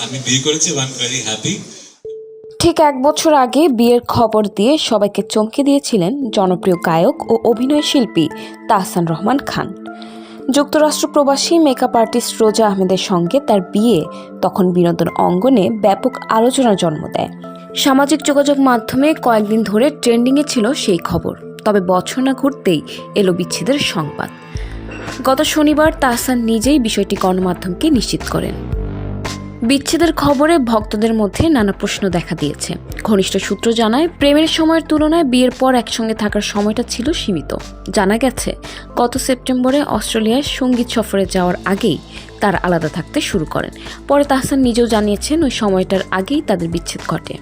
আমি বিয়ে করেছি, আই এম ভেরি হ্যাপি। ঠিক 1 বছর আগে বিয়ের খবর দিয়ে সবাইকে চমকে দিয়েছিলেন জনপ্রিয় গায়ক ও অভিনয় শিল্পী তাহসান রহমান খান। যুক্তরাষ্ট্র প্রবাসী মেকআপ আর্টিস্ট রোজা আহমেদের সঙ্গে তার বিয়ে তখন বিনোদন অঙ্গনে ব্যাপক আলোচনার জন্ম দেয়। সামাজিক যোগাযোগ মাধ্যমে কয়েকদিন ধরে ট্রেন্ডিংয়ে ছিল সেই খবর। তবে বছর না ঘুরতেই এলো বিচ্ছেদের সংবাদ। গত শনিবার তাহসান নিজেই বিষয়টি গণমাধ্যমকে নিশ্চিত করেন। বিচ্ছেদের খবরে ভক্তদের মধ্যে নানা প্রশ্ন দেখা দিয়েছে। ঘনিষ্ঠ সূত্র জানায়, প্রেমের সময়ের তুলনায় বিয়ের পর একসঙ্গে থাকার সময়টা ছিল সীমিত। জানা গেছে, গত সেপ্টেম্বরে অস্ট্রেলিয়ায় সঙ্গীত সফরে যাওয়ার আগেই তারা আলাদা থাকতে শুরু করেন। পরে তাহসান নিজেও জানিয়েছেন, ওই সময়টার আগেই তাদের বিচ্ছেদ ঘটে।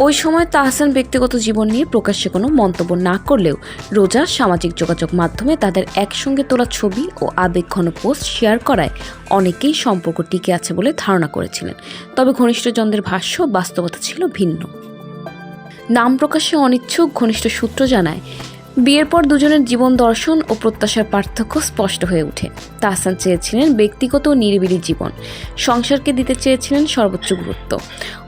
ওই সময় তাহসান ব্যক্তিগত জীবন নিয়ে প্রকাশ্যে কোনো মন্তব্য না করলেও রোজা সামাজিক যোগাযোগ মাধ্যমে তাদের একসঙ্গে তোলা ছবি ও আবেগঘন পোস্ট শেয়ার করায় অনেকেই সম্পর্ক টিকে আছে বলে ধারণা করেছিলেন। তবে ঘনিষ্ঠজনদের ভাষ্য, বাস্তবতা ছিল ভিন্ন। নাম প্রকাশে অনিচ্ছুক ঘনিষ্ঠ সূত্র জানায়, বিয়ের পর দুজনের জীবন দর্শন ও প্রত্যাশার পার্থক্য স্পষ্ট হয়ে ওঠে। তাহসান চেয়েছিলেন ব্যক্তিগত ও নিরিবিলি জীবন, সংসারকে দিতে চেয়েছিলেন সর্বোচ্চ গুরুত্ব।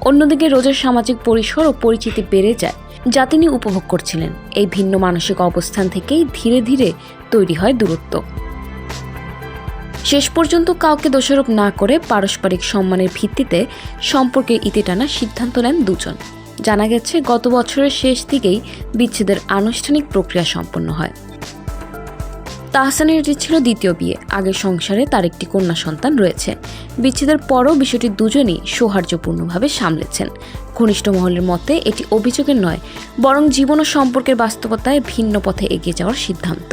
অন্যদিকে রোজার সামাজিক পরিসর ও পরিচিতি বেড়ে যায়, যা তিনি উপভোগ করছিলেন। এই ভিন্ন মানসিক অবস্থান থেকেই ধীরে ধীরে তৈরি হয় দূরত্ব। শেষ পর্যন্ত কাউকে দোষারোপ না করে পারস্পরিক সম্মানের ভিত্তিতে সম্পর্কে ইতি টানার সিদ্ধান্ত নেন দুজন। জানা গেছে, গত বছরের শেষ দিকেই বিচ্ছেদের আনুষ্ঠানিক প্রক্রিয়া সম্পন্ন হয়। তাহসানের এটি ছিল দ্বিতীয় বিয়ে। আগের সংসারে তার একটি কন্যা সন্তান রয়েছে। বিচ্ছেদের পরও বিষয়টি দুজনই সৌহার্দ্যপূর্ণভাবে সামলেছেন। ঘনিষ্ঠ মহলের মতে এটি অভিযোগের নয়, বরং জীবন ও সম্পর্কের বাস্তবতায় ভিন্ন পথে এগিয়ে যাওয়ার সিদ্ধান্ত।